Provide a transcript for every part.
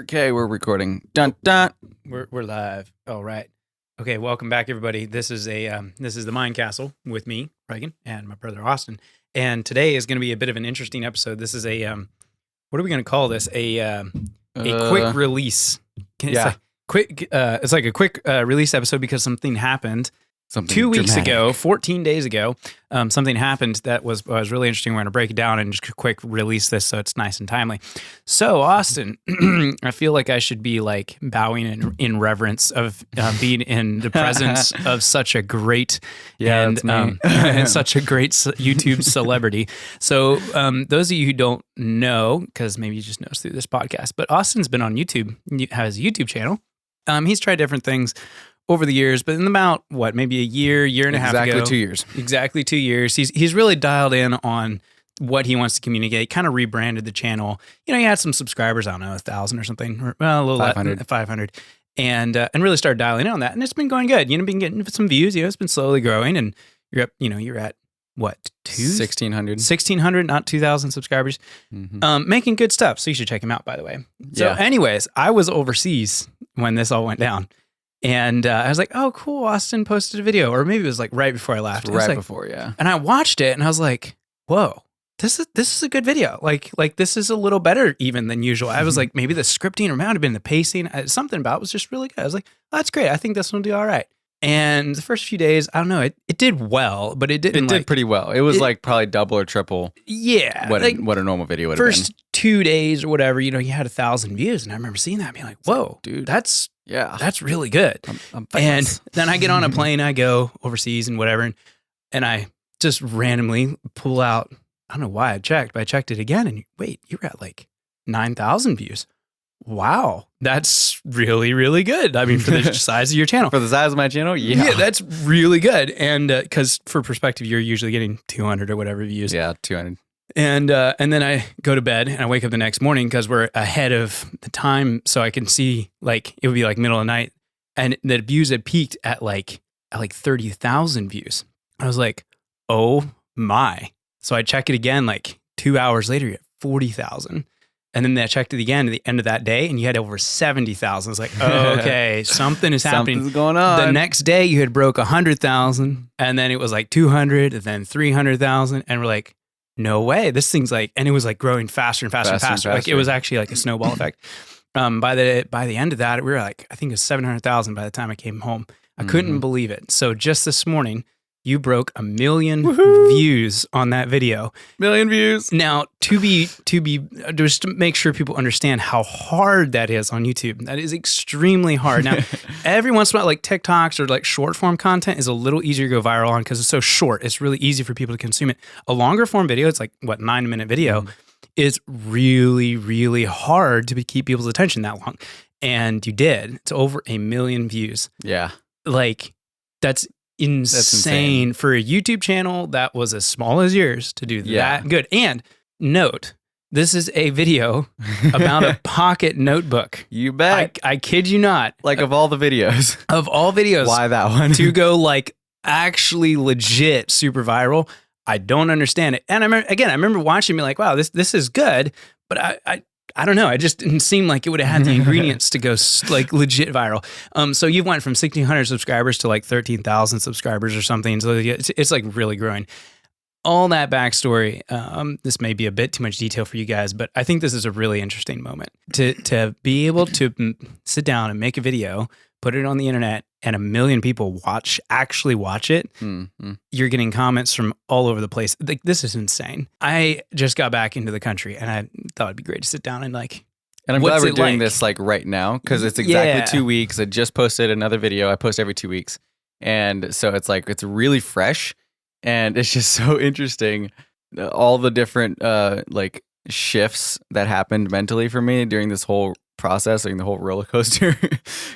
Okay, we're recording. Dun dun. We're live. All right. Okay, welcome back, everybody. This is the Mind Castle with me, Reagan, and my brother Austin. And today is going to be a bit of an interesting episode. This is a what are we going to call this? A quick release. It's like a quick release episode because something happened. 2 weeks ago, 14 days ago, something happened that was really interesting. We're going to break it down and just quick release this so it's nice and timely. So, Austin, I feel like I should be like bowing in reverence of being in the presence of such a great and such a great YouTube celebrity. So, those of you who don't know, because maybe you just know us through this podcast, but Austin's been on YouTube, has a YouTube channel. He's tried different things over the years, but in about maybe a year and a half ago. Exactly 2 years. Exactly 2 years. He's really dialed in on what he wants to communicate, kind of rebranded the channel. You know, he had some subscribers, I don't know, 1,000 or something, or a little 500. 500. And really started dialing in on that. And it's been going good. You know, been getting some views, it's been slowly growing. And you're up, you're at what, 1,600? 1,600, not 2,000 subscribers. Mm-hmm. Making good stuff. So you should check him out, by the way. So anyways, I was overseas when this all went down. And I was like, oh, cool, Austin posted a video. Or maybe it was like right before I left. Before, yeah. And I watched it and I was like, whoa, this is a good video. Like this is a little better even than usual. I was like, maybe the scripting or might have been the pacing. Something about it was just really good. I was like, oh, that's great. I think this one will do all right. And the first few days, I don't know, it did well, but it didn't. It did pretty well. It was like probably double or triple. Yeah. What a normal video would have been. First 2 days or whatever, you had 1,000 views. And I remember seeing that and being like, whoa, dude, that's really good. I'm and then I get on a plane, I go overseas and whatever. And I just randomly pull out, I don't know why I checked, but I checked it again. And wait, you were at like 9,000 views. Wow, that's really, really good. I mean, for the size of your channel. For the size of my channel, yeah. Yeah, that's really good. And because for perspective, you're usually getting 200 or whatever views. Yeah, 200. And then I go to bed and I wake up the next morning because we're ahead of the time, so I can see like it would be like middle of the night, and the views had peaked at like 30,000 views. I was like, oh my! So I check it again like 2 hours later, you're at 40,000. And then I checked it again at the end of that day, and you had over 70,000. I was like, oh, okay, something is happening. Something's going on. The next day, you had broke 100,000, and then it was like 200, and then 300,000, and we're like, no way, this thing's like, and it was like growing faster and faster. Like it was actually like a snowball effect. By the end of that, we were like, I think it was 700,000 by the time I came home. I couldn't believe it. So just this morning, you broke 1 million views on that video. 1 million views. Now, to be just to make sure people understand how hard that is on YouTube. That is extremely hard. Now, every once in a while, like TikToks or like short form content is a little easier to go viral on because it's so short. It's really easy for people to consume it. A longer form video, it's like 9-minute video, is really, really hard to keep people's attention that long. And you did. It's over 1 million views. Yeah. Like that's insane for a YouTube channel that was as small as yours to do that good. And note, this is a video about a pocket notebook. You bet. I kid you not. Like of all the videos. Of all videos. Why that one? To go like actually legit super viral. I don't understand it. And I remember watching me like, wow, this is good. But I don't know. It just didn't seem like it would have had the ingredients to go like legit viral. So you went from 1,600 subscribers to like 13,000 subscribers or something. So it's like really growing. All that backstory. This may be a bit too much detail for you guys, but I think this is a really interesting moment to be able to sit down and make a video, put it on the internet, and 1 million people actually watch it. You're getting comments from all over the place. Like, this is insane. I just got back into the country, and I thought it'd be great to sit down and like. And I'm glad we're doing this like right now because it's exactly 2 weeks. I just posted another video. I post every 2 weeks, and so it's like it's really fresh, and it's just so interesting. All the different like shifts that happened mentally for me during this whole process, like the whole roller coaster,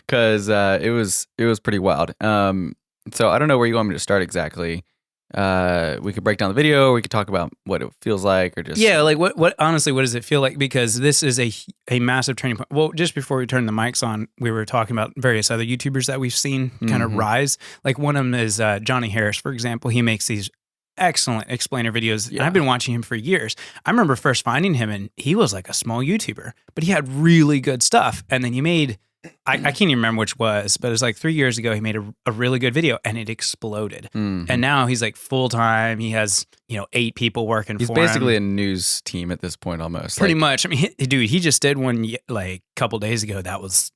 because it was pretty wild. So I don't know where you want me to start exactly. We could break down the video, or we could talk about what it feels like, or just like what honestly, what does it feel like? Because this is a massive turning point. Well, just before we turn the mics on, we were talking about various other YouTubers that we've seen kind of rise. Like one of them is Johnny Harris, for example. He makes these excellent explainer videos. Yeah. And I've been watching him for years. I remember first finding him, and he was like a small YouTuber, but he had really good stuff. And then he made, I can't even remember which was, but it was like 3 years ago, he made a really good video, and it exploded. Mm-hmm. And now he's like full-time. He has, 8 people working for him. He's basically a news team at this point almost. Pretty much. I mean, dude, he just did one like a couple days ago that was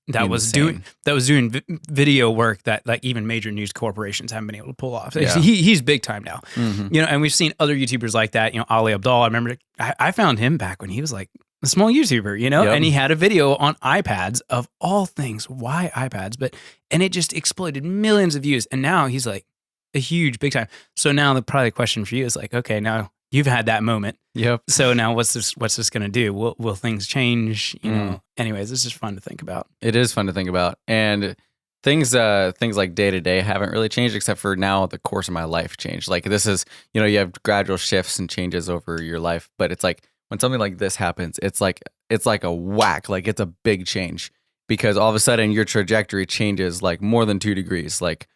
doing video work that like even major news corporations haven't been able to pull off. Yeah. He's big time now. Mm-hmm. And we've seen other YouTubers like that. Ali Abdaal. I remember I found him back when he was like a small YouTuber, yep. And he had a video on iPads of all things. Why iPads? And it just exploded millions of views. And now he's like a huge big time. So now the question for you is like, okay, now you've had that moment. Yep. So now what's this going to do? Will things change? Anyways, it's just fun to think about. It is fun to think about. And things like day to day haven't really changed, except for now the course of my life changed. Like this is, you have gradual shifts and changes over your life, but it's like, when something like this happens, it's like a whack, like it's a big change, because all of a sudden your trajectory changes like more than 2 degrees. Like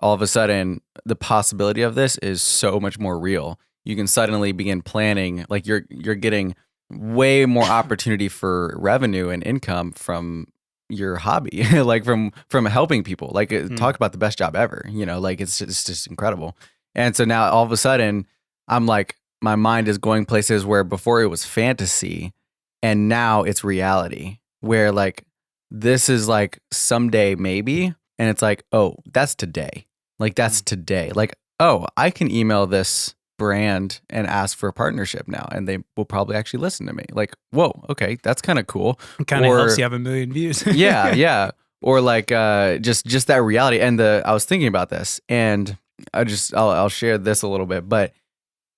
all of a sudden the possibility of this is so much more real. You can suddenly begin planning, like you're getting way more opportunity for revenue and income from your hobby, like from helping people. Like talk about the best job ever, like it's just incredible. And so now all of a sudden I'm like, my mind is going places where before it was fantasy, and now it's reality, where like this is like someday maybe, and it's like, oh, that's today. Like that's today. Like, oh, I can email this brand and ask for a partnership now, and they will probably actually listen to me. Like, whoa, okay, that's kind of cool. It kind of helps you have 1 million views. yeah. Or like just that reality. And I was thinking about this, and I'll share this a little bit, but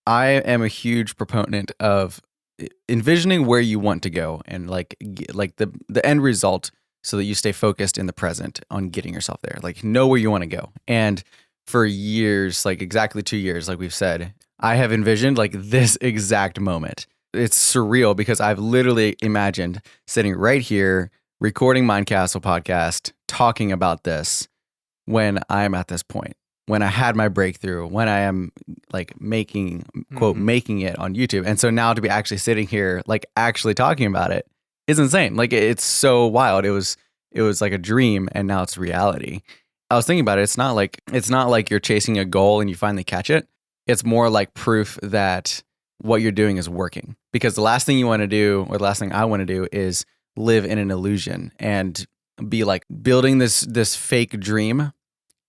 I am a huge proponent of envisioning where you want to go and like the end result, so that you stay focused in the present on getting yourself there. Like know where you want to go. And for years, like exactly 2 years, like we've said, I have envisioned like this exact moment. It's surreal because I've literally imagined sitting right here, recording Mindcastle podcast, talking about this when I'm at this point. When I had my breakthrough, when I am like making it on YouTube. And so now to be actually sitting here, like actually talking about it is insane. Like it's so wild. It was like a dream, and now it's reality. I was thinking about it. It's not like you're chasing a goal and you finally catch it. It's more like proof that what you're doing is working, because the last thing you want to do, or the last thing I want to do, is live in an illusion and be like building this fake dream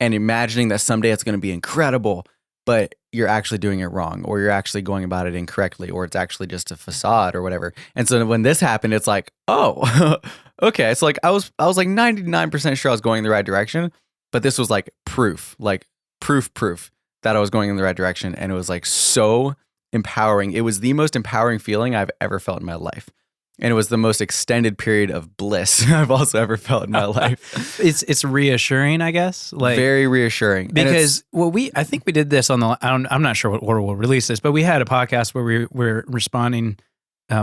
and imagining that someday it's going to be incredible, but you're actually doing it wrong, or you're actually going about it incorrectly, or it's actually just a facade or whatever. And so when this happened, it's like, oh, okay. So like I was like 99% sure I was going in the right direction, but this was like proof that I was going in the right direction. And it was like so empowering. It was the most empowering feeling I've ever felt in my life. And it was the most extended period of bliss I've also ever felt in my life. It's reassuring, I guess. Like very reassuring. Because I think we did this on I'm not sure what order we'll release this, but we had a podcast where we were responding.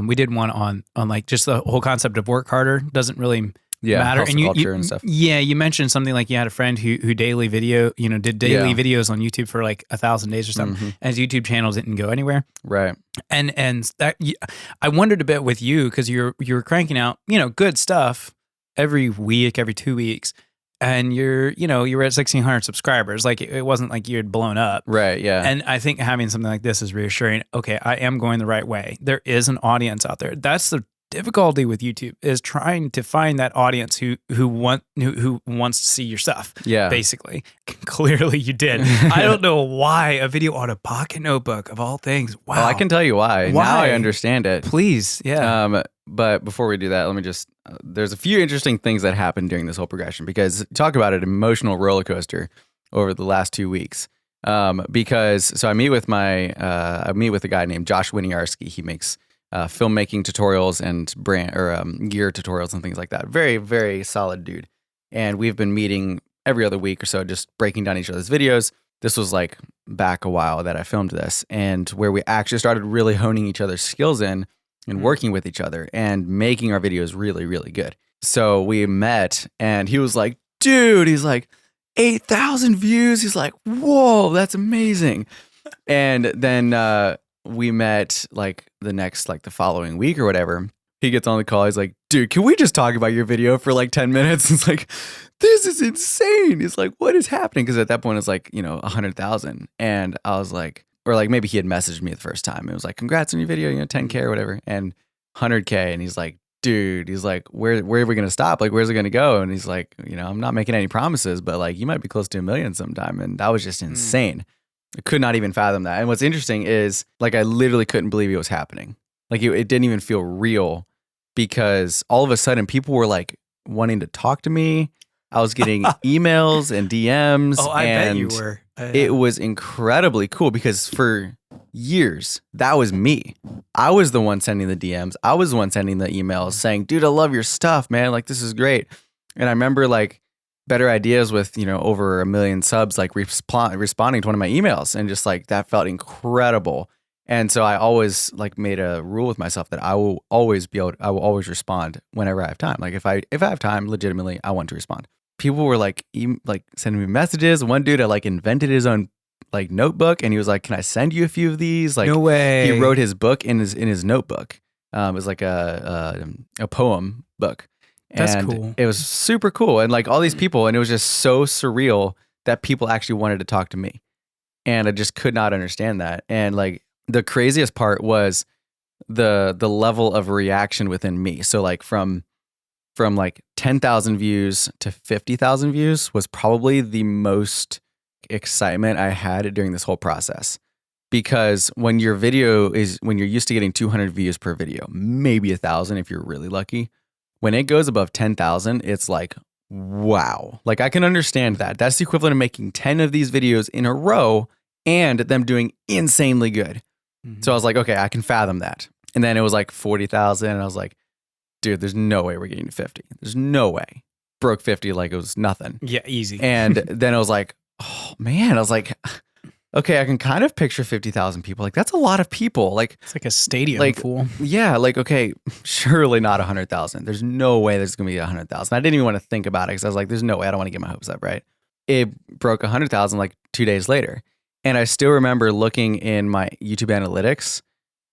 We did one on like just the whole concept of work harder doesn't really matter. And culture and stuff. Yeah, you mentioned something like you had a friend who did daily videos on YouTube for like 1,000 days or something, and his YouTube channel didn't go anywhere. Right. And that I wondered a bit with you, because you were cranking out good stuff every week, every 2 weeks, and you were at 1,600 subscribers. Like it wasn't like you had blown up. Right. Yeah. And I think having something like this is reassuring. Okay, I am going the right way. There is an audience out there. That's the difficulty with YouTube, is trying to find that audience who wants to see your stuff. Yeah. Basically. Clearly you did. I don't know why a video on a pocket notebook of all things. Wow. Well, I can tell you why. Now I understand it. Please. Yeah. But before we do that, let me just, there's a few interesting things that happened during this whole progression, because talk about an emotional roller coaster over the last 2 weeks. Because I meet with a guy named Josh Winiarski. He makes filmmaking tutorials and gear tutorials and things like that. Very, very solid dude. And we've been meeting every other week or so, just breaking down each other's videos. This was like back a while that I filmed this, and where we actually started really honing each other's skills in and working with each other and making our videos really, really good. So we met, and he was like, dude, he's like, 8,000 views. He's like, whoa, that's amazing. And then we met like the following week or whatever. He gets on the call. He's like, dude, can we just talk about your video for like 10 minutes? It's like, this is insane. He's like, what is happening? Because at that point, it's like, 100,000. And I was like, or like maybe he had messaged me the first time. It was like, congrats on your video, 10K or whatever. And 100K. And he's like, dude, he's like, where are we going to stop? Like, where's it going to go? And he's like, I'm not making any promises, but like, you might be close to 1 million sometime. And that was just insane. I could not even fathom that. And what's interesting is like, I literally couldn't believe it was happening. Like it didn't even feel real because all of a sudden people were like wanting to talk to me. I was getting emails and DMs. Oh, I bet you were. It was incredibly cool because for years, that was me. I was the one sending the DMs. I was the one sending the emails saying, dude, I love your stuff, man. Like, this is great. And I remember like Better Ideas with, over 1 million subs, like responding to one of my emails. And just like, that felt incredible. And so I always like made a rule with myself that I will always respond whenever I have time. Like if I have time, legitimately, I want to respond. People were like sending me messages. One dude had like invented his own like notebook, and he was like, "Can I send you a few of these?" Like, no way. He wrote his book in his notebook. It was like a poem book. That's and cool. It was super cool, and like all these people, and it was just so surreal that people actually wanted to talk to me, and I just could not understand that. And like the craziest part was the level of reaction within me. So like from like 10,000 views to 50,000 views was probably the most excitement I had during this whole process. Because when you're used to getting 200 views per video, maybe 1,000 if you're really lucky, when it goes above 10,000, it's like, wow. Like I can understand that. That's the equivalent of making 10 of these videos in a row and them doing insanely good. Mm-hmm. So I was like, okay, I can fathom that. And then it was like 40,000 and I was like, dude, there's no way we're getting to 50. There's no way. Broke 50 like it was nothing. Yeah, easy. And then I was like, oh man, I was like, okay, I can kind of picture 50,000 people. Like that's a lot of people. Like it's like a stadium full. Yeah, like okay, surely not 100,000. There's no way there's gonna be 100,000. I didn't even want to think about it because I was like, there's no way. I don't want to get my hopes up, right? It broke 100,000 like 2 days later, and I still remember looking in my YouTube analytics.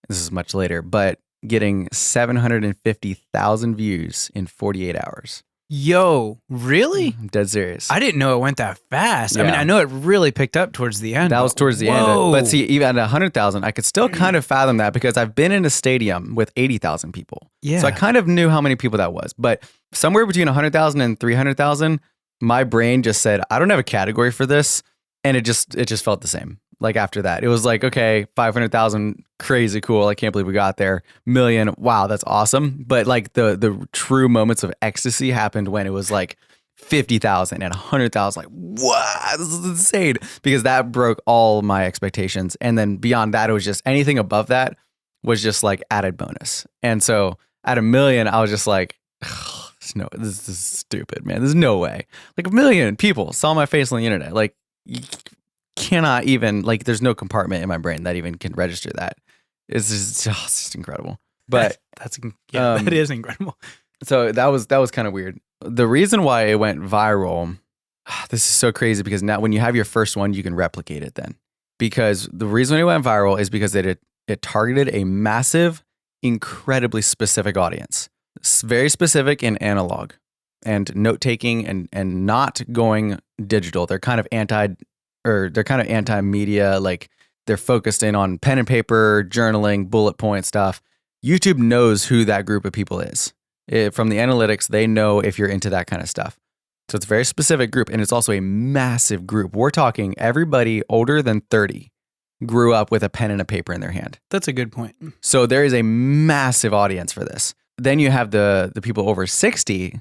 This is much later, but getting 750,000 views in 48 hours. Yo, really? I'm dead serious. I didn't know it went that fast. Yeah. I mean, I know it really picked up towards the end. That was towards the end. But see, even at 100,000, I could still kind of fathom that because I've been in a stadium with 80,000 people. Yeah. So I kind of knew how many people that was. But somewhere between 100,000 and 300,000, my brain just said, I don't have a category for this. And it just felt the same. Like after that, it was like, okay, 500,000, crazy cool. I can't believe we got there. Million, wow, that's awesome. But like the true moments of ecstasy happened when it was like 50,000 and 100,000. Like, wow, this is insane. Because that broke all my expectations. And then beyond that, it was just anything above that was just like added bonus. And so at 1 million, I was just like, no, this is stupid, man. There's no way. Like 1 million people saw my face on the internet. Like, you cannot even, like, there's no compartment in my brain that even can register that. It's just incredible. But that is incredible. So that was kind of weird. The reason why it went viral, this is so crazy because now when you have your first one, you can replicate it then. Because the reason it went viral is because it targeted a massive, incredibly specific audience. It's very specific and analog and note-taking and not going digital. They're kind of anti-media, like they're focused in on pen and paper, journaling, bullet point stuff. YouTube knows who that group of people is. From the analytics, they know if you're into that kind of stuff. So it's a very specific group, and it's also a massive group. We're talking everybody older than 30 grew up with a pen and a paper in their hand. That's a good point. So there is a massive audience for this. Then you have the people over 60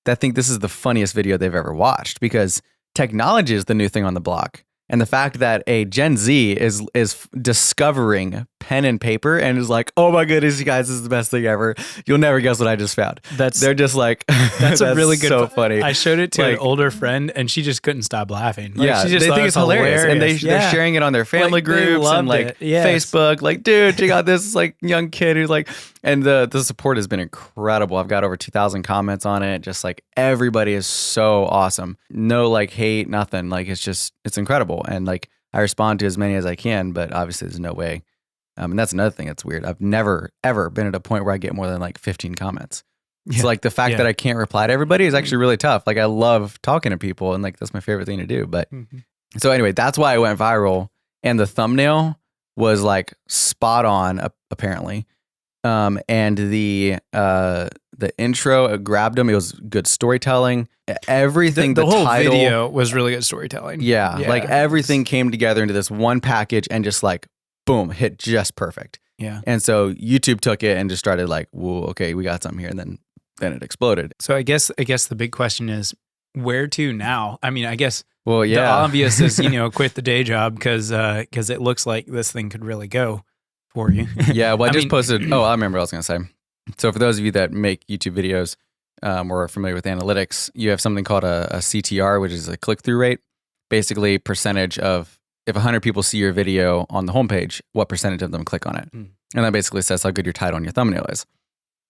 that think this is the funniest video they've ever watched because technology is the new thing on the block. And the fact that a Gen Z is discovering pen and paper and is like, oh my goodness, you guys, this is the best thing ever. You'll never guess what I just found. They're just like, that's a really good, so funny. I showed it to an older friend and she just couldn't stop laughing. Like, yeah, she just they think it's hilarious. And they're sharing it on their family groups and like Facebook. Like, dude, check out this like young kid who's like, and the support has been incredible. I've got over 2,000 comments on it. Just like everybody is so awesome. No like hate, nothing. Like it's incredible. And like I respond to as many as I can, but obviously there's no way. And that's another thing that's weird. I've never, ever been at a point where I get more than like 15 comments. So like the fact that I can't reply to everybody is actually really tough. Like I love talking to people and like that's my favorite thing to do. But so anyway, that's why I went viral. And the thumbnail was like spot on, apparently. And the intro, it grabbed them. It was good storytelling. Everything, the whole title, video was really good storytelling. Yeah, like everything came together into this one package and just like, boom, hit just perfect. Yeah. And so YouTube took it and just started like, whoa, okay, we got something here. And then it exploded. So I guess the big question is, where to now? I mean, I guess the obvious is, quit the day job because it looks like this thing could really go for you. Yeah, well, I just posted, I remember what I was going to say. So for those of you that make YouTube videos or are familiar with analytics, you have something called a CTR, which is a click-through rate. Basically, percentage of, if 100 people see your video on the homepage, what percentage of them click on it? And that basically says how good your title and your thumbnail is.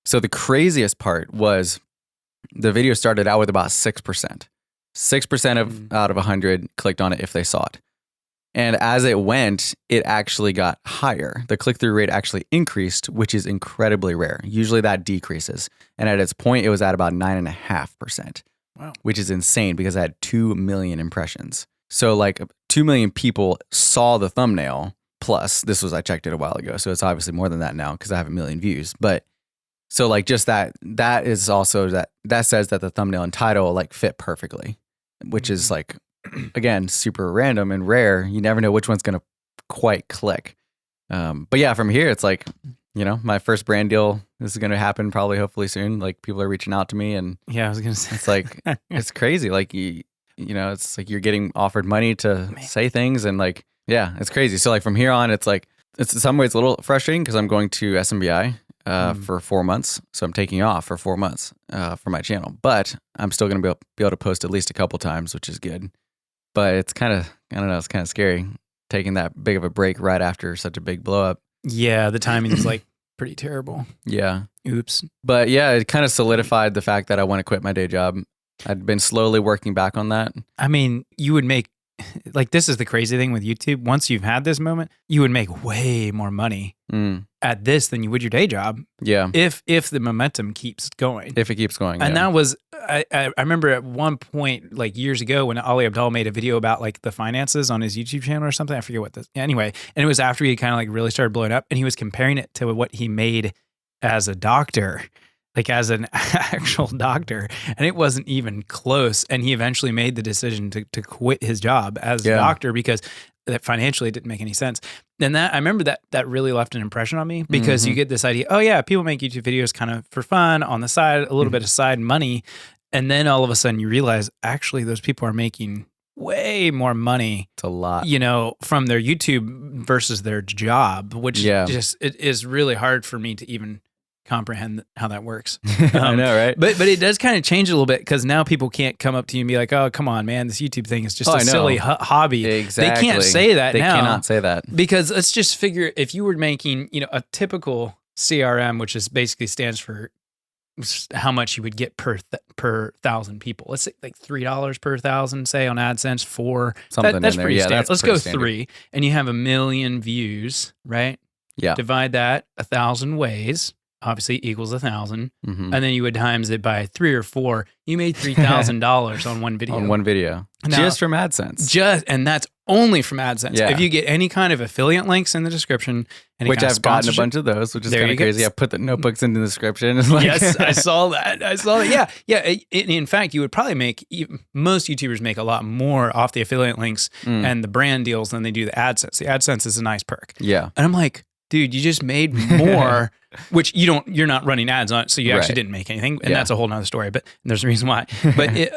So the craziest part was the video started out with about 6%. 6% out of 100 clicked on it if they saw it. And as it went, it actually got higher. The click-through rate actually increased, which is incredibly rare. Usually that decreases. And at its point, it was at about 9.5%. Wow. Which is insane because I had 2 million impressions. So like 2 million people saw the thumbnail, plus I checked it a while ago. So it's obviously more than that now because I have 1 million views. But so like just that is also that says that the thumbnail and title like fit perfectly, which is like, again, super random and rare. You never know which one's going to quite click. But yeah, from here, it's like, my first brand deal, this is going to happen probably hopefully soon. Like people are reaching out to me and yeah, I was going to say, it's like, it's crazy. Like, it's like you're getting offered money to say things and like, yeah, it's crazy. So like from here on, it's like, it's in some ways a little frustrating because I'm going to SMBI for 4 months. So I'm taking off for 4 months for my channel, but I'm still going to be able to post at least a couple times, which is good. But it's kind of, I don't know, it's kind of scary taking that big of a break right after such a big blow up. Yeah, the timing is like pretty terrible. Yeah. Oops. But yeah, it kind of solidified the fact that I want to quit my day job. I'd been slowly working back on that. I mean, you would make, like, this is the crazy thing with YouTube. Once you've had this moment, you would make way more money at this than you would your day job. Yeah. If the momentum keeps going. If it keeps going. And that was, I remember at one point, like years ago, when Ali Abdal made a video about like the finances on his YouTube channel or something. I forget what this, anyway. And it was after he kind of like really started blowing up and he was comparing it to what he made as a doctor. Like as an actual doctor, and it wasn't even close. And he eventually made the decision to quit his job as a doctor because that financially didn't make any sense. And that I remember that really left an impression on me because you get this idea, oh yeah, people make YouTube videos kind of for fun on the side, a little bit of side money. And then all of a sudden you realize actually those people are making way more money. It's a lot. From their YouTube versus their job, which just it is really hard for me to even comprehend how that works. I know, right? But it does kind of change a little bit because now people can't come up to you and be like, "Oh, come on, man, this YouTube thing is just a silly hobby." Exactly. They can't say that now. They cannot say that because let's just figure if you were making, a typical CRM, which is basically stands for how much you would get per 1,000 people. Let's say like $3 per 1,000, say on AdSense, 4. Something that's in there. pretty standard. That's let's pretty go standard. 3, and you have 1 million views, right? Yeah. Divide that 1,000 ways. Obviously equals 1,000, and then you would times it by 3 or 4. You made $3,000 on one video. On one video, now, just from AdSense. And that's only from AdSense. Yeah. If you get any kind of affiliate links in the description, which I've gotten a bunch of those, which is kind of crazy. I put the notebooks in the description. Yes, I saw that. Yeah. In fact, you would probably most YouTubers make a lot more off the affiliate links and the brand deals than they do the AdSense. The AdSense is a nice perk. Yeah, and I'm like, dude, you just made more, which you're not running ads on it, so you actually didn't make anything, and that's a whole nother story, but there's a reason why. But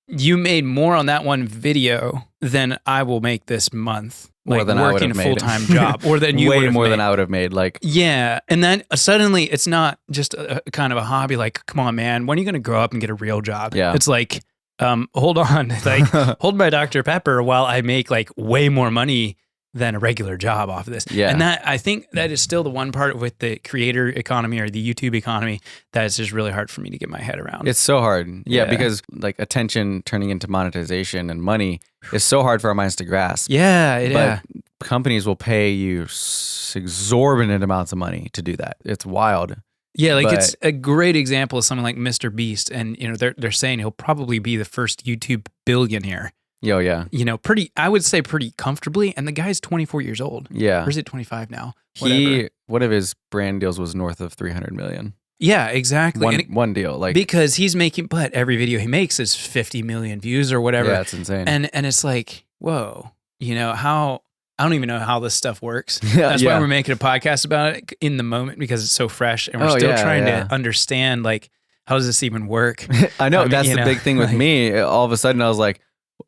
you made more on that one video than I will make this month, more like than working a full-time job, or than you way more made. than I would have made. Like, yeah, and then suddenly it's not just a kind of a hobby. Like, come on, man, when are you going to grow up and get a real job? Yeah, it's like, hold on, like hold my Dr. Pepper while I make like way more money than a regular job off of this. Yeah. And that, I think that is still the one part with the creator economy or the YouTube economy that is just really hard for me to get my head around. It's so hard. Yeah, because like attention turning into monetization and money is so hard for our minds to grasp. Yeah. But companies will pay you exorbitant amounts of money to do that. It's wild. Yeah, like it's a great example of someone like Mr. Beast, and they're saying he'll probably be the first YouTube billionaire. Yo, yeah. I would say pretty comfortably, and the guy's 24 years old. Yeah. Or is it 25 now? One of his brand deals was north of 300 million. Yeah, exactly. One deal, like because he's making, but every video he makes is 50 million views or whatever. Yeah, it's insane. And it's like, whoa, how I don't even know how this stuff works. That's why we're making a podcast about it in the moment, because it's so fresh, and we're still trying to understand, like, how does this even work? I know that's the big thing with me. All of a sudden, I was like,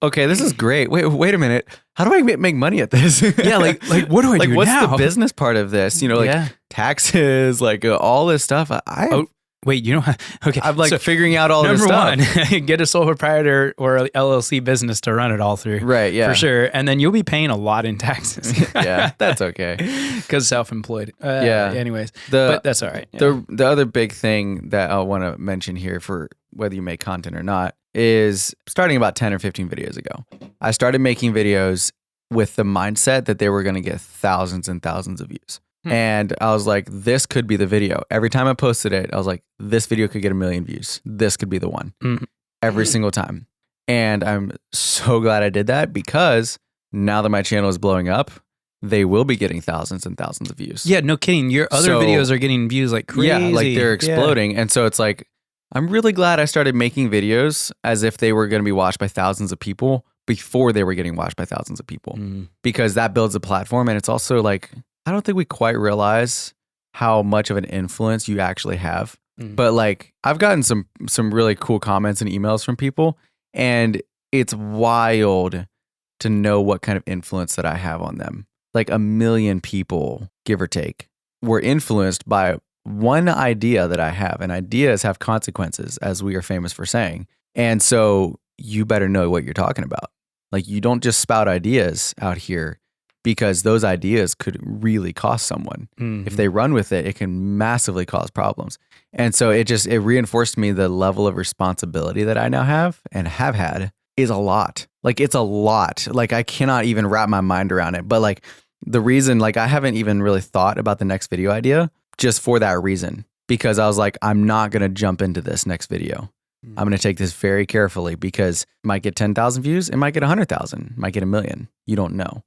okay, this is great. Wait a minute. How do I make money at this? Yeah, like what do I do what's now? the business part of this? Taxes, like all this stuff. Wait, okay. I'm like figuring out all this stuff. Number one, get a sole proprietor or a LLC business to run it all through. Right, yeah. For sure. And then you'll be paying a lot in taxes. Yeah, that's okay. Because self-employed. Anyways, but that's all right. Yeah. The other big thing that I want to mention here, for whether you make content or not, is starting about 10 or 15 videos ago, I started making videos with the mindset that they were going to get thousands and thousands of views. And I was like, this could be the video. Every time I posted it, I was like, this video could get 1 million views. This could be the one. Every single time. And I'm so glad I did that, because now that my channel is blowing up, they will be getting thousands and thousands of views. Yeah, no kidding. Your other videos are getting views like crazy. Yeah, like they're exploding. And so it's like, I'm really glad I started making videos as if they were going to be watched by thousands of people before they were getting watched by thousands of people, because that builds a platform. And it's also like, I don't think we quite realize how much of an influence you actually have. But like, I've gotten some really cool comments and emails from people, and it's wild to know what kind of influence that I have on them. Like 1 million people, give or take, were influenced by one idea that I have, and ideas have consequences, as we are famous for saying. And so you better know what you're talking about. Like, you don't just spout ideas out here, because those ideas could really cost someone. If they run with it, it can massively cause problems. And so it reinforced me the level of responsibility that I now have and have had is a lot. Like, it's a lot. Like, I cannot even wrap my mind around it. But like, the reason, like, I haven't even really thought about the next video idea just for that reason, because I was like, I'm not going to jump into this next video. I'm going to take this very carefully, because it might get 10,000 views. It might get 100,000, might get 1 million. You don't know.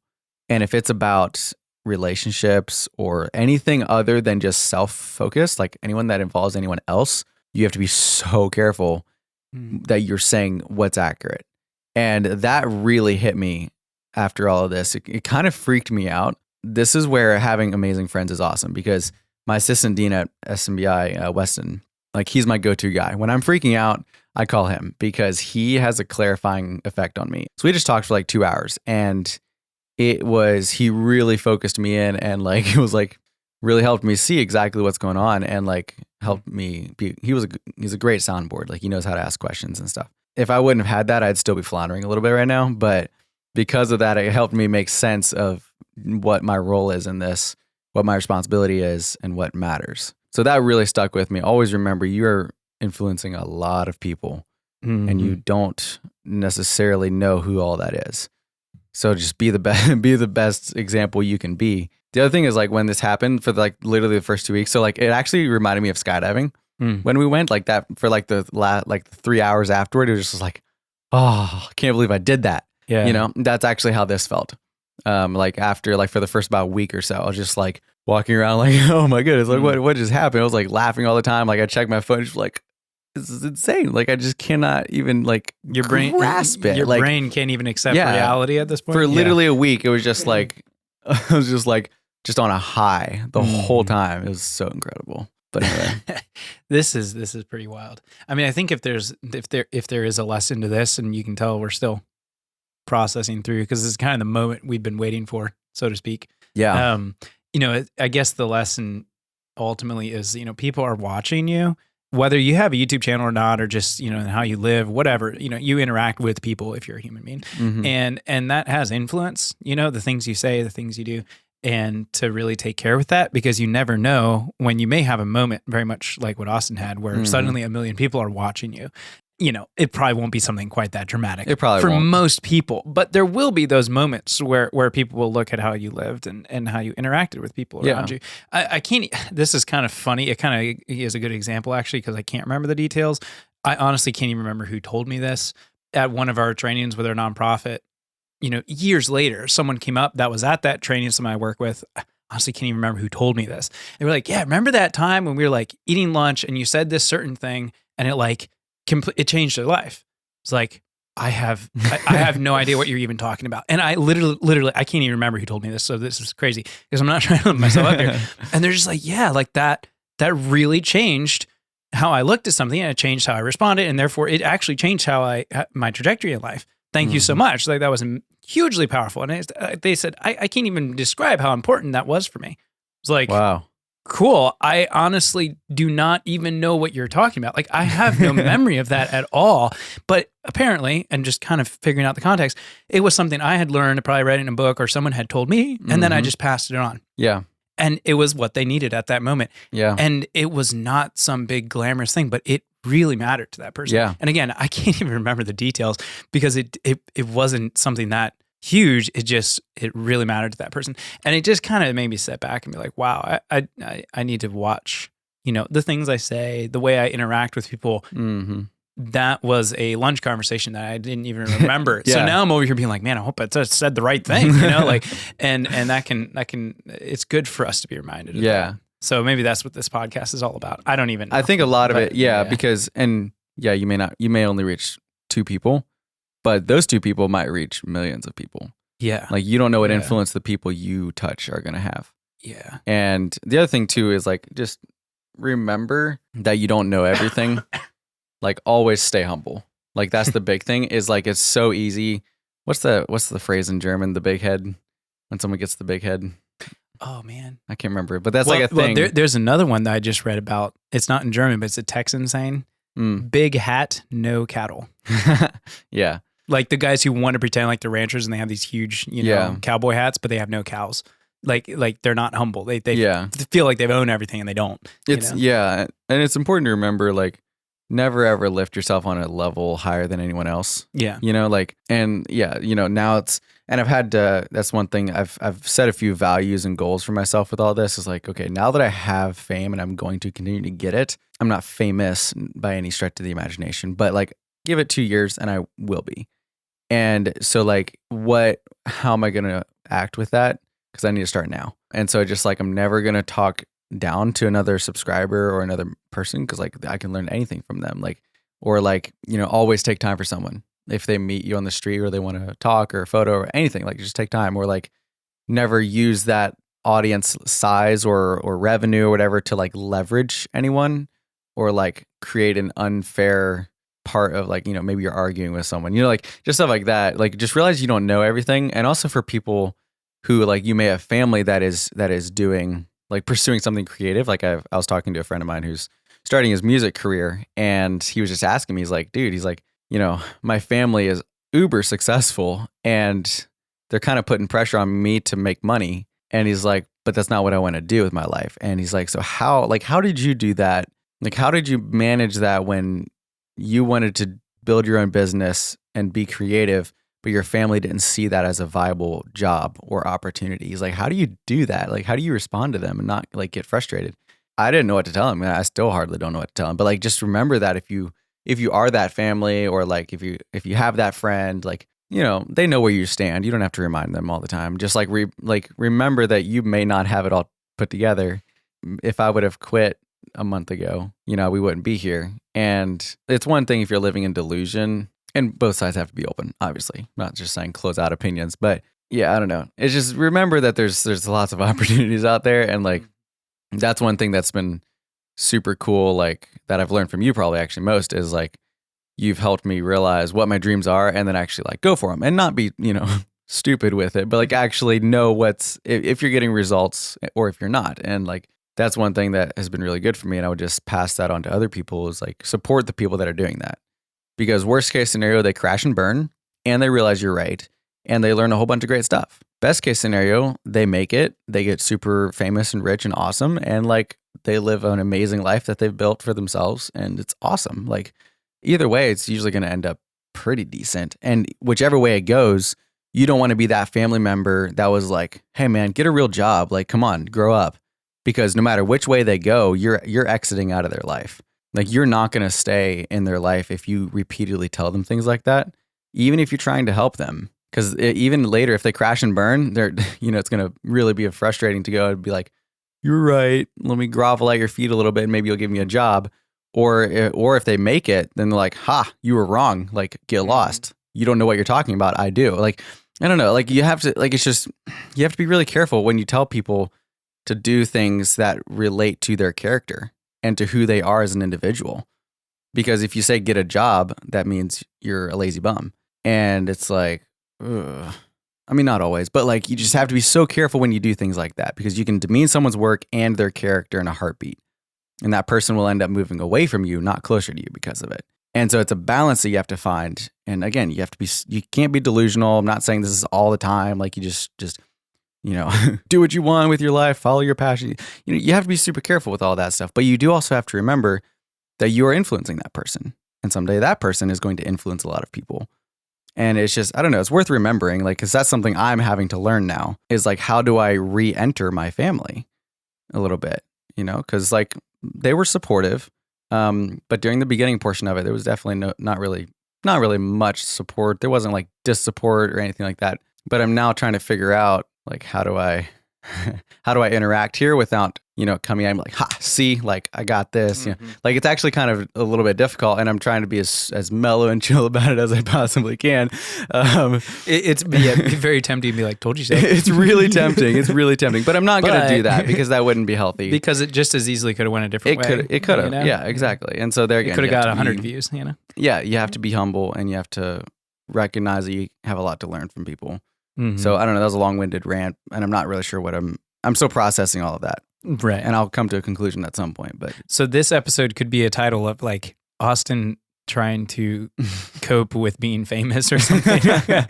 And if it's about relationships or anything other than just self-focused, like anyone that involves anyone else, you have to be so careful that you're saying what's accurate. And that really hit me after all of this. It kind of freaked me out. This is where having amazing friends is awesome, because my assistant dean at SMBI Weston, like, he's my go-to guy. When I'm freaking out, I call him, because he has a clarifying effect on me. So we just talked for like 2 hours, and he really focused me in, and like, it was like really helped me see exactly what's going on, and like helped me he's a great soundboard. Like, he knows how to ask questions and stuff. If I wouldn't have had that, I'd still be floundering a little bit right now. But because of that, it helped me make sense of what my role is in this, what my responsibility is, and what matters. So that really stuck with me. Always remember, you're influencing a lot of people, and you don't necessarily know who all that is. So just be the best example you can be. The other thing is, like, when this happened, for like literally the first 2 weeks, so like, it actually reminded me of skydiving when we went, like, that for like the 3 hours afterward. It was just like, oh, I can't believe I did that. Yeah. That's actually how this felt. Like, after, like, for the first about week or so, I was just like walking around like, oh my goodness, like, what just happened? I was like laughing all the time. Like, I checked my phone, just like, this is insane. Like, I just cannot even, like, your brain grasp it. Your like, brain can't even accept reality at this point. For literally a week, it was just like, I was just like, just on a high the whole time. It was so incredible. But anyway, this is pretty wild. I mean, I think if there is a lesson to this, and you can tell we're still processing through, because this is kind of the moment we've been waiting for, so to speak. Yeah. I guess the lesson ultimately is, people are watching you, whether you have a YouTube channel or not, or just, how you live, whatever, you interact with people if you're a human being. And that has influence, the things you say, the things you do, and to really take care with that, because you never know when you may have a moment, very much like what Austin had, where suddenly 1 million people are watching you. It probably won't be something quite that dramatic. It probably for won't. most people, but there will be those moments where people will look at how you lived and how you interacted with people around you. I can't. This is kind of funny. It kind of is a good example, actually, because I can't remember the details. I honestly can't even remember who told me this. At one of our trainings with our nonprofit, years later, someone came up that was at that training, someone I work with. I honestly can't even remember who told me this. They were like, "Yeah, remember that time when we were like eating lunch and you said this certain thing and it changed their life." It's like, I have no idea what you're even talking about. And I literally, I can't even remember who told me this. So this is crazy because I'm not trying to put myself out there. And they're just like, yeah, like that really changed how I looked at something, and it changed how I responded. And therefore it actually changed my trajectory in life. Thank you so much. Like, that was hugely powerful. And they said, I can't even describe how important that was for me. It's like, wow. Cool. I honestly do not even know what you're talking about. Like, I have no memory of that at all. But apparently, and just kind of figuring out the context, it was something I had learned, probably read in a book, or someone had told me, and then I just passed it on. Yeah. And it was what they needed at that moment. Yeah. And it was not some big glamorous thing, but it really mattered to that person. Yeah. And again, I can't even remember the details because it wasn't something that huge. It really mattered to that person. And it just kind of made me sit back and be like, wow, I need to watch, the things I say, the way I interact with people. That was a lunch conversation that I didn't even remember. So now I'm over here being like, man, I hope I just said the right thing, and that can, it's good for us to be reminded of that. So maybe that's what this podcast is all about. I don't even know. I think a lot of it, because, you may only reach 2 people, but those 2 people might reach millions of people. Yeah. Like, you don't know what influence the people you touch are going to have. Yeah. And the other thing too is, like, just remember that you don't know everything. Like, always stay humble. Like, that's the big thing, is like, it's so easy. What's the phrase in German? The big head, when someone gets the big head. Oh man, I can't remember, but that's like a thing. Well, there's another one that I just read about. It's not in German, but it's a Texan saying, big hat, no cattle. Yeah. Like the guys who want to pretend like they're ranchers and they have these huge, cowboy hats, but they have no cows. Like they're not humble. They feel like they've owned everything and they don't. And it's important to remember, like, never ever lift yourself on a level higher than anyone else. Yeah. Now it's, and I've had to, that's one thing I've set a few values and goals for myself with all this, is like, okay, now that I have fame and I'm going to continue to get it, I'm not famous by any stretch of the imagination, but like, give it 2 years and I will be. And so, like, how am I going to act with that? Because I need to start now. And so just like, I'm never going to talk down to another subscriber or another person, because like, I can learn anything from them. Like, or like, always take time for someone. If they meet you on the street or they want to talk or a photo or anything, like, just take time. Or like, never use that audience size or revenue or whatever to like leverage anyone, or like create an unfair part of, like, maybe you're arguing with someone, like, just stuff like that. Like, just realize you don't know everything. And also for people who, like, you may have family that is doing, like, pursuing something creative. Like, I was talking to a friend of mine who's starting his music career, and he was just asking me, he's like, my family is uber successful and they're kind of putting pressure on me to make money. And he's like, but that's not what I want to do with my life. And he's like, so how did you do that? Like, how did you manage that when you wanted to build your own business and be creative, but your family didn't see that as a viable job or opportunity? He's like, how do you do that? Like, how do you respond to them and not like get frustrated? I didn't know what to tell him. I still hardly don't know what to tell him. But like, just remember that if you are that family, or like if you have that friend, like, they know where you stand. You don't have to remind them all the time. Just like remember that you may not have it all put together. If I would have quit a month ago, we wouldn't be here. And it's one thing if you're living in delusion, and both sides have to be open, obviously. I'm not just saying close out opinions, but yeah, I don't know. It's just remember that there's lots of opportunities out there, and like, that's one thing that's been super cool, like, that I've learned from you probably actually most, is like, you've helped me realize what my dreams are, and then actually like go for them and not be, stupid with it, but like actually know if you're getting results or if you're not. And like, that's one thing that has been really good for me. And I would just pass that on to other people, is like support the people that are doing that. Because worst case scenario, they crash and burn and they realize you're right and they learn a whole bunch of great stuff. Best case scenario, they make it, they get super famous and rich and awesome, and like they live an amazing life that they've built for themselves, and it's awesome. Like either way, it's usually going to end up pretty decent. And whichever way it goes, you don't want to be that family member that was like, hey man, get a real job. Like, come on, grow up. Because no matter which way they go, you're exiting out of their life. Like you're not going to stay in their life if you repeatedly tell them things like that, even if you're trying to help them. Because even later, if they crash and burn, they're, it's going to really be frustrating to go and be like, you're right. Let me grovel at your feet a little bit and maybe you'll give me a job. Or if they make it, then they're like, ha, you were wrong. Like, get lost. You don't know what you're talking about. I do. Like, I don't know. Like you have to, like, it's just, you have to be really careful when you tell people to do things that relate to their character and to who they are as an individual. Because if you say get a job, that means you're a lazy bum. And it's like, ugh. I mean, not always, but like you just have to be so careful when you do things like that, because you can demean someone's work and their character in a heartbeat. And that person will end up moving away from you, not closer to you because of it. And so it's a balance that you have to find. And again, you can't be delusional. I'm not saying this is all the time. Like you just do what you want with your life, follow your passion. You have to be super careful with all that stuff. But you do also have to remember that you are influencing that person. And someday that person is going to influence a lot of people. And it's just, I don't know, it's worth remembering, like, because that's something I'm having to learn now, is like, how do I re-enter my family a little bit, because like they were supportive. But during the beginning portion of it, there was definitely not really much support. There wasn't like dis-support or anything like that. But I'm now trying to figure out, like, how do I interact here without, coming at me like, ha, see, like I got this. Mm-hmm. Like it's actually kind of a little bit difficult, and I'm trying to be as mellow and chill about it as I possibly can. It's very tempting to be like, told you so. It's really tempting. It's really tempting, but I'm not going to do that because that wouldn't be healthy. Because it just as easily could have went a different way. It could have. Yeah, exactly. And so there again, it could have got 100 views. Yeah, you have to be humble, and you have to recognize that you have a lot to learn from people. Mm-hmm. So I don't know. That was a long-winded rant, and I'm not really sure what I'm still processing all of that. Right. And I'll come to a conclusion at some point. But so this episode could be a title of like Austin trying to cope with being famous or something. Yeah,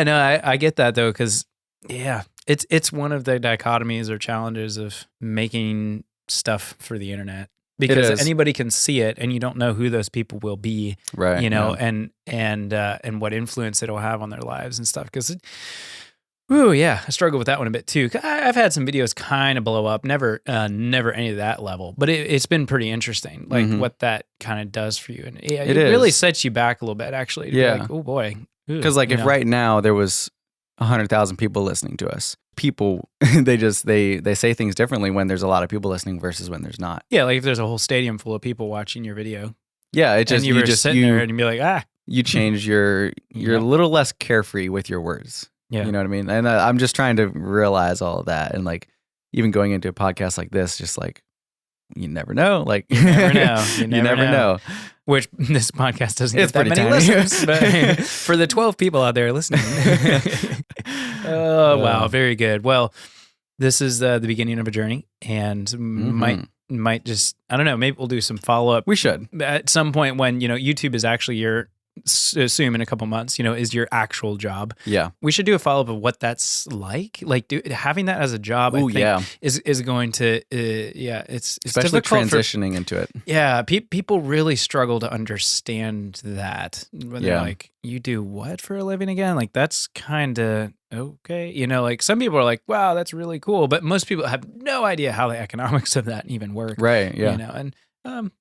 no, I get that though, because it's one of the dichotomies or challenges of making stuff for the internet. Because anybody can see it, and you don't know who those people will be, right? And what influence it'll have on their lives and stuff. Because, I struggle with that one a bit too. I've had some videos kind of blow up, never any of that level, but it's been pretty interesting, like what that kind of does for you, and it really sets you back a little bit, actually. To be like, oh boy, because like if right now there was 100,000 people listening to us. People, they say things differently when there's a lot of people listening versus when there's not. Yeah, like if there's a whole stadium full of people watching your video. Yeah, it just and you just sitting there and you'd be like, you change you're a little less carefree with your words. Yeah, you know what I mean. And I'm just trying to realize all of that, and like even going into a podcast like this, just like you never know. Like you never know. You never know. Which this podcast doesn't get that many listeners, but for the 12 people out there listening. Oh, wow. Very good. Well, this is the beginning of a journey, and might just, I don't know, maybe we'll do some follow-up. We should. At some point when, YouTube is actually assume in a couple months, is your actual job. Yeah. We should do a follow-up of what that's like. Like having that as a job, I think is going to, it's especially transitioning into it. Yeah. People really struggle to understand that. When they're like, you do what for a living again? Like that's kind of okay. Like some people are like, wow, that's really cool. But most people have no idea how the economics of that even work. Right. Yeah. And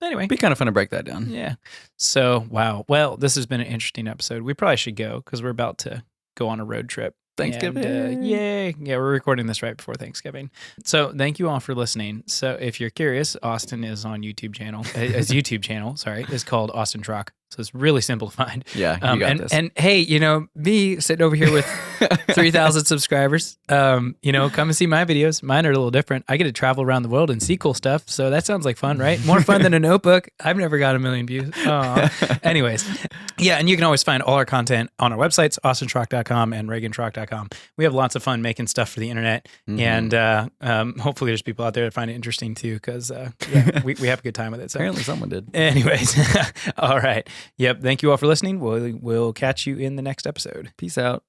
anyway, it'd be kind of fun to break that down. Yeah. So, wow. Well, this has been an interesting episode. We probably should go because we're about to go on a road trip. Thanksgiving. And, yay. Yeah, we're recording this right before Thanksgiving. So thank you all for listening. So if you're curious, Austin is on YouTube channel. His YouTube channel, is called Austin Truck. So it's really simple to find. Yeah, you got this. And hey, me sitting over here with 3,000 subscribers, come and see my videos. Mine are a little different. I get to travel around the world and see cool stuff. So that sounds like fun, right? More fun than a notebook. I've never got 1 million views. Anyways, yeah, and you can always find all our content on our websites, austinschrock.com and reaganschrock.com. We have lots of fun making stuff for the internet. And hopefully there's people out there that find it interesting too, because we have a good time with it. So. Apparently someone did. Anyways, all right. Yep. Thank you all for listening. We'll catch you in the next episode. Peace out.